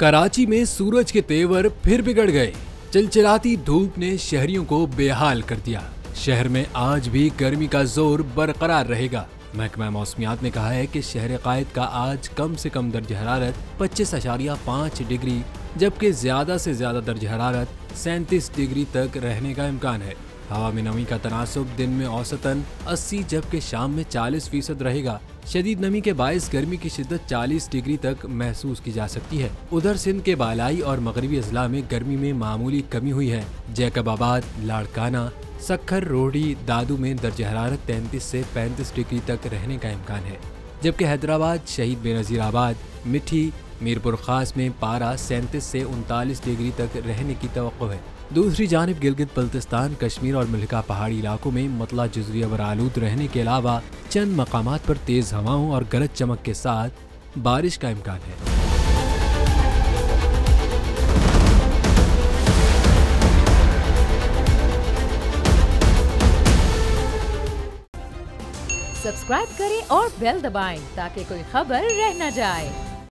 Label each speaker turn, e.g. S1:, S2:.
S1: कराची में सूरज के तेवर फिर बिगड़ गए। चिलचिलाती धूप ने शहरियों को बेहाल कर दिया। शहर में आज भी गर्मी का जोर बरकरार रहेगा। महकमा मौसमियात ने कहा है कि शहर कायद का आज कम से कम दर्ज हरारत 25.5 डिग्री जबकि ज्यादा से ज्यादा दर्ज हरारत 37 डिग्री तक रहने का इम्कान है। हवा में नमी का तनासुब दिन में औसतन 80 जबकि शाम में 40% रहेगा। शदीद नमी के बायस गर्मी की शिद्दत 40 डिग्री तक महसूस की जा सकती है। उधर सिंध के बालाई और मगरबी अजला में गर्मी में मामूली कमी हुई है। जैकबाबाद, लाड़काना, सक्खर, रोहड़ी, दादू में दर्ज हरारत 33 से 35 डिग्री तक रहने का इम्कान है, जबकि हैदराबाद, शहीद बेनज़ीराबाद, मिठी, मीरपुर खास में पारा 37 से 39 डिग्री तक रहने की तवक्को है। दूसरी जानिब गिलगित बल्तिस्तान, कश्मीर और मलिका पहाड़ी इलाकों में मतला जुज़वी अबर आलूद रहने के अलावा चंद मकामात पर तेज हवाओं और गरज चमक के साथ बारिश का इम्कान है।
S2: सब्सक्राइब करें और बेल दबाएं ताकि कोई खबर रह न जाए।